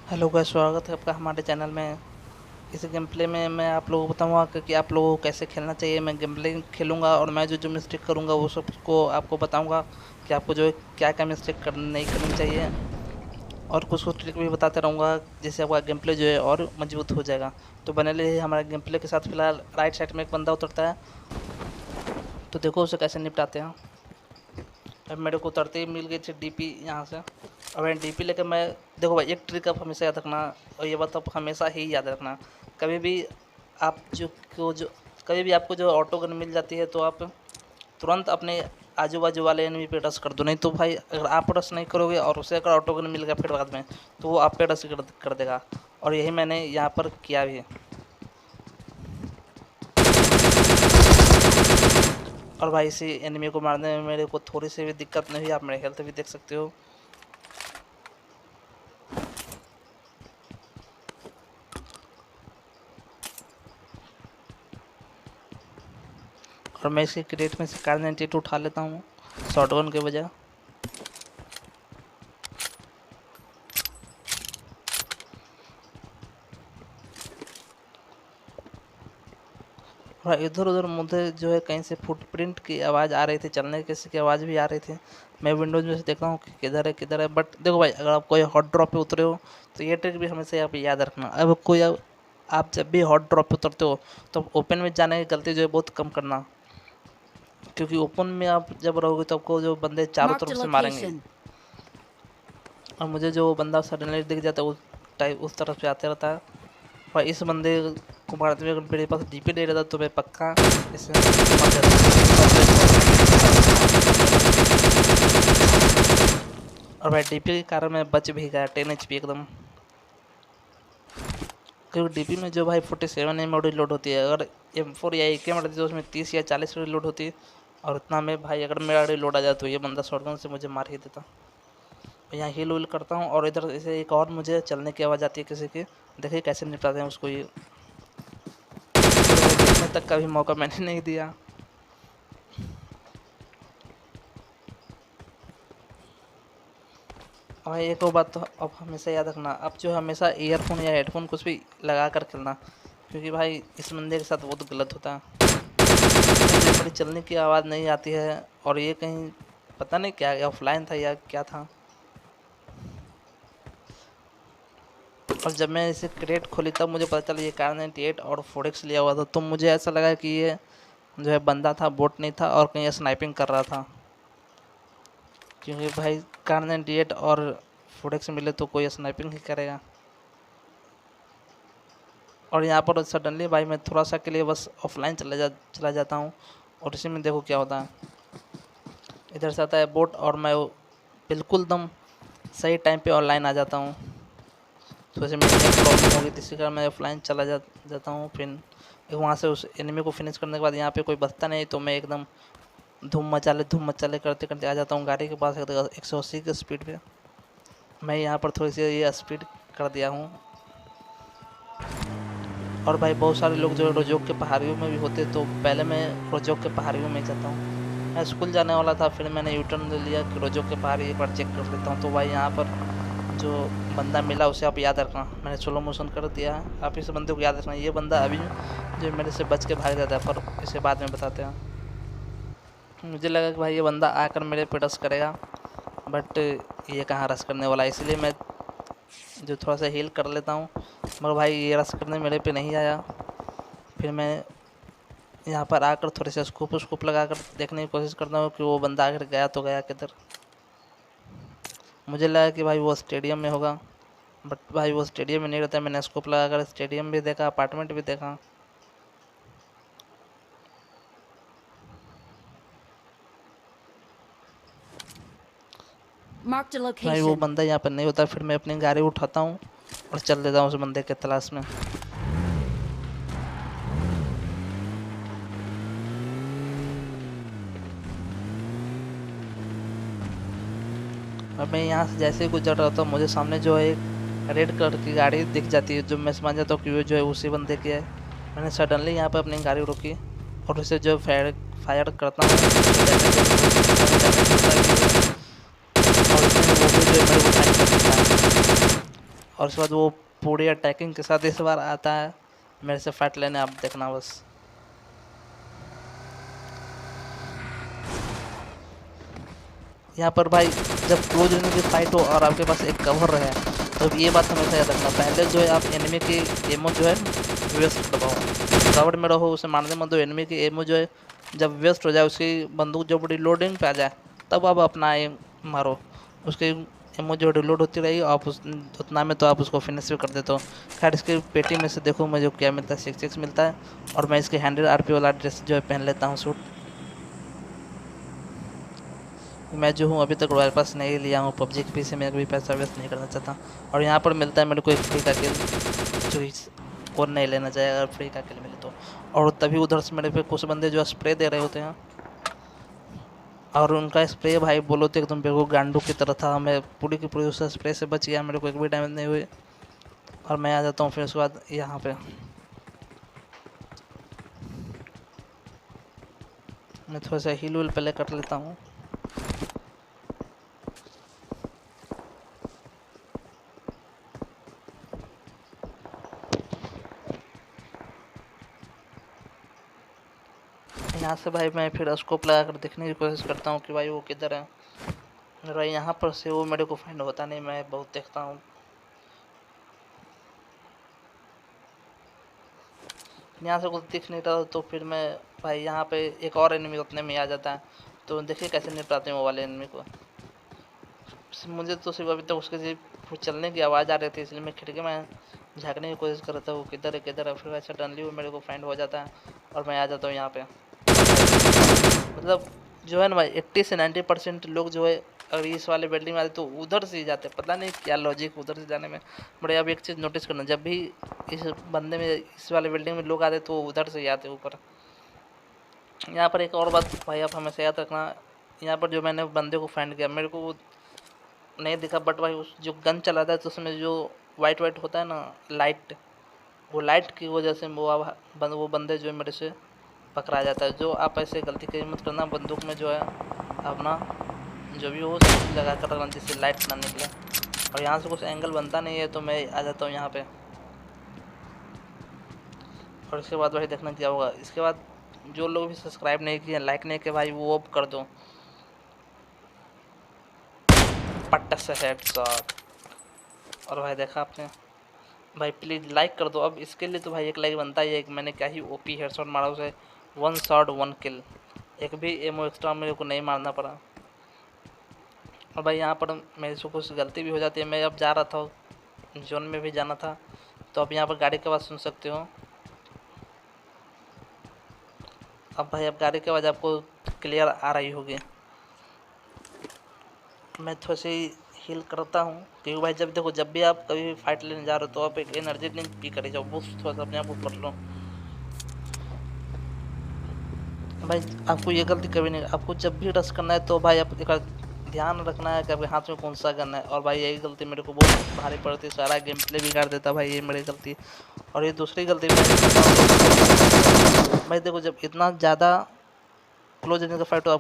Hello guys, स्वागत है आपका हमारे चैनल में। इस गेम प्ले में मैं आप लोगों को बताऊंगा कि आप लोगों को कैसे खेलना चाहिए। मैं गेम प्ले खेलूँगा और मैं जो जो मिस्टेक करूँगा वो सबको आपको बताऊंगा कि आपको जो है क्या क्या मिस्टेक नहीं करनी चाहिए, और कुछ कुछ ट्रिक भी बताते रहूँगा जिससे आपका गेम प्ले जो है और मजबूत हो जाएगा। तो बने रहिए हमारे गेम प्ले के साथ। फिलहाल राइट साइड में एक बंदा उतरता है, तो देखो उसे कैसे निपटाते हैं। अब मेरे को उतरते ही मिल गई थी डीपी यहाँ से। अब मैं डीपी लेकर मैं, देखो भाई, एक ट्रिक आप हमेशा याद रखना, और ये बात आप हमेशा ही याद रखना। कभी भी आप जो कभी भी आपको जो ऑटो गन मिल जाती है तो आप तुरंत अपने आजू बाजू वाले एनिमी पे रश कर दो। नहीं तो भाई अगर आप रश नहीं करोगे और उसे अगर ऑटो गन मिल गया फिर बाद में, तो वो आप पे रश कर देगा। और यही मैंने यहाँ पर किया भी है। और भाई इसी एनिमी को मारने में मेरे को थोड़ी सी भी दिक्कत नहीं हुई। आप मेरे हेल्थ भी देख सकते हो। और मैं इसकी क्रेट में से कार 92 उठा लेता हूँ शॉटगन के बजाय। और इधर उधर मुझे जो है कहीं से फुटप्रिंट की आवाज़ आ रही थी, चलने किसी की आवाज़ भी आ रही थी। मैं विंडोज में से देखता हूँ कि किधर है। बट देखो भाई, अगर आप कोई हॉट ड्रॉप पे उतरे हो तो ये ट्रिक भी हमेशा यहाँ पे याद रखना। आप जब भी हॉट ड्रॉप पे उतरते हो तो ओपन में जाने की गलती जो है बहुत कम करना, क्योंकि ओपन में आप जब रहोगे तो आपको जो बंदे चारों Marked a तरफ से मारेंगे। location. और मुझे जो बंदा सडनली दिख जाता है उस तरफ से आते रहता है। और इस बंदे को मारते हुए अगर मेरे पास डीपी दे रहता तो मैं पक्का इसे मार देता। और भाई डीपी के कारण मैं बच भी गया 10 HP एकदम। क्योंकि डीपी में जो भाई 47 एम रिलोड होती है, अगर M4 या AK मारती तो उसमें 30 या 40 रिलोड होती है। और इतना में भाई अगर मेरा रिलोड आ जाए तो ये बंदा शॉटगन से मुझे मार ही देता। यहाँ हील विल करता हूँ और इधर से एक और मुझे चलने की आवाज़ आती है किसी की। देखिए कैसे निपटाते हैं उसको ये। देखने तक का भी मौका मैंने नहीं दिया। और एक और बात तो अब हमेशा याद रखना, आप जो हमेशा ईयरफोन या हेडफोन कुछ भी लगा कर खेलना, क्योंकि भाई इस बंदे के साथ बहुत गलत होता है। मुझे मेरी चलने की आवाज़ नहीं आती है और ये कहीं पता नहीं क्या ऑफलाइन था या क्या था। और जब मैं इसे क्रेट खोली तब मुझे पता चला ये कार 98 और 4X लिया हुआ था। तो मुझे ऐसा लगा कि ये जो है बंदा था, बोट नहीं था और कहीं स्नाइपिंग कर रहा था। क्योंकि भाई कार 98 और 4X मिले तो कोई स्नाइपिंग ही करेगा। और यहाँ पर सडनली भाई मैं थोड़ा सा के लिए बस ऑफलाइन चला जाता हूँ। और इसी में देखो क्या होता है, इधर से आता है बोट और मैं बिल्कुल दम सही टाइम पे ऑनलाइन आ जाता हूँ। तो वैसे मेरी प्रॉब्लम होगी इसी कारण मैं ऑफलाइन जाता हूँ। फिर वहाँ से उस एनिमी को फिनिश करने के बाद यहाँ पे कोई बचता नहीं, तो मैं एकदम धूम मचाले करते करते आ जाता हूँ गाड़ी के पास 180 की स्पीड पे। मैं यहाँ पर थोड़ी सी ये स्पीड कर दिया हूँ। और भाई बहुत सारे लोग जो रोजोक के पहाड़ियों में भी होते, तो पहले मैं रोजोक के पहाड़ियों में जाता हूँ। मैं स्कूल जाने वाला था, फिर मैंने यूटर्न ले लिया कि रोजोक के पहाड़ी एक बार चेक कर लेता हूँ। तो भाई यहाँ पर जो बंदा मिला उसे आप याद रखना, मैंने स्लो मोशन कर दिया है। आप इस बंदे को याद रखना, ये बंदा अभी जो मेरे से बच के भाग जाता है, पर इसे बाद में बताते हैं। मुझे लगा कि भाई ये बंदा आकर मेरे पे रश करेगा, बट ये कहाँ रश करने वाला है, इसलिए मैं जो थोड़ा सा हील कर लेता हूँ। मगर भाई ये रश करने मेरे पे नहीं आया। फिर मैं यहाँ पर आकर थोड़े से स्कोप लगा कर देखने की कोशिश करता हूँ कि वो बंदा आकर गया तो गया किधर। मुझे लगा कि भाई वो स्टेडियम में होगा, बट भाई वो स्टेडियम में नहीं रहता। मैंने स्कोप लगा कर स्टेडियम भी देखा, अपार्टमेंट भी देखा। Marked a भाई वो location. बंदा यहाँ पर नहीं होता। फिर मैं अपनी गाड़ी उठाता हूँ और चल देता हूँ उस बंदे के तलाश में। और मैं यहाँ से जैसे ही गुजर रहा था, मुझे सामने जो है एक रेड कलर की गाड़ी दिख जाती है, जो मैं समझ जाता हूँ कि वो जो है उसी बंदे की है। मैंने सडनली यहाँ पर अपनी गाड़ी रोकी और उसे जो फायर करता हूँ। और उसमें वो भी जो है मेरे को फाइन कर देता है। और उसके बाद वो पूरी अटैकिंग के साथ इस बार आता है मेरे से फाइट लेने, आप देखना बस। यहाँ पर भाई जब क्लोज एनिमी की फाइट हो और आपके पास एक कवर रहे, तो ये बात हमेशा याद रखना, पहले जो है आप एनिमी की एमओ जो है वेस्ट करवाओ, कवर में रहो, उसे मारने मत दो। एनिमी की एमओ जो है जब वेस्ट हो जाए, उसकी बंदूक जब रिलोडिंग पे आ जाए, तब आप अपना एम मारो। उसकी एमओ जो रिलोड होती रहेगी, आप उस उतना में तो आप उसको फिनिश भी कर देते हो। खैर इसकी पेटी में से देखो मुझे क्या मिलता है, 6 मिलता है। और मैं इसके 100 RP वाला ड्रेस जो है पहन लेता हूँ, सूट। मैं जो हूँ अभी तक रॉयल पास नहीं लिया हूँ पबजी के पीछे, मैं भी पैसा वेस्ट नहीं करना चाहता। और यहाँ पर मिलता है मेरे को एक फ्री का किल, जो कौन नहीं लेना चाहे अगर फ्री का किल मिले तो। और तभी उधर से मेरे पे कुछ बंदे जो स्प्रे दे रहे होते हैं, और उनका स्प्रे भाई बोलो तो एकदम बेगो गांडू की तरह था। मैं पूरी की पूरी उस स्प्रे से बच गया, मेरे को एक भी डैमेज नहीं हुई। और मैं आ जाता हूँ फिर उसके बाद यहाँ पे मैं थोड़ा सा हील विल पहले कर लेता हूँ। यहाँ से भाई मैं फिर स्कोप लगा कर देखने की कोशिश करता हूँ कि भाई वो किधर है। भाई यहाँ पर से वो मेरे को फाइंड होता नहीं, मैं बहुत देखता हूँ। यहाँ से कुछ दिख नहीं रहा, तो फिर मैं भाई यहाँ पे एक और एनिमी उतने में आ जाता है। तो देखिए कैसे निपटाते हैं वो वाले एनिमी को। मुझे तो सिर्फ अभी तक उसके सिर्फ चलने की आवाज़ आ रही थी, इसलिए मैं खिड़की में झाँकने की कोशिश कर रहा था वो किधर है किधर है। फिर वैसे डनली वो मेरे को फाइंड हो जाता है और मैं आ जाता हूँ यहाँ पे। मतलब जो है ना भाई 80 से 90% लोग जो है अगर इस वाले बिल्डिंग में आते तो उधर से ही जाते, पता नहीं क्या लॉजिक उधर से जाने में। बड़े अब एक चीज़ नोटिस करना, जब भी इस बंदे में इस वाले बिल्डिंग में लोग आते तो उधर से ही आते ऊपर। यहाँ पर एक और बात भाई आप हमेशा याद रखना, यहाँ पर जो मैंने बंदे को फाइंड किया मेरे को वो नहीं दिखा, बट भाई उस जो गन चलाता है तो उसमें जो वाइट वाइट होता है ना लाइट, वो लाइट की वजह से वो बंदे जो है मेरे से पकड़ा जाता है। जो आप ऐसे गलती कहीं मत करना, बंदूक में जो है अपना जो भी हो लगा कर रखना जिससे लाइट ना निकले। और यहाँ से कुछ एंगल बनता नहीं है तो मैं आ जाता हूँ यहाँ पे। और इसके बाद भाई देखना क्या होगा। इसके बाद जो लोग भी सब्सक्राइब नहीं किए लाइक नहीं किए भाई वो अब कर दो, पट्टा से हेडशॉट। और भाई देखा आपने भाई, प्लीज़ लाइक कर दो। अब इसके लिए तो भाई एक लाइक बनता ही है। कि मैंने क्या ही ओपी हेडशॉट मारा उसे, 1 शॉट 1 किल, एक भी एमओ एक्स्ट्रा मेरे को नहीं मारना पड़ा। और भाई यहाँ पर मेरे से कुछ गलती भी हो जाती है। मैं अब जा रहा था जोन में भी जाना था, तो अब यहाँ पर गाड़ी की आवाज़ सुन सकते हो। अब भाई अब गाड़ी की आवाज़ आपको क्लियर आ रही होगी। मैं थोड़ी सी हील करता हूँ क्योंकि भाई जब देखो जब भी आप कभी भी फाइट लेने जा रहे हो तो आप एक एनर्जी ड्रिंक पी कर जाओ, बूस्ट थोड़ा सा अपने आप को कर लो। भाई आपको ये गलती कभी नहीं, आपको जब भी रश करना है तो भाई आप एक ध्यान रखना है कि आपके हाथ में कौन सा गन है। और भाई यही गलती मेरे को बहुत भारी पड़ती है, सारा गेम प्ले बिगाड़ देता भाई ये मेरी गलती। और ये दूसरी गलती मैं करता हूँ भाई, देखो जब इतना ज़्यादा क्लोज का फाइट हो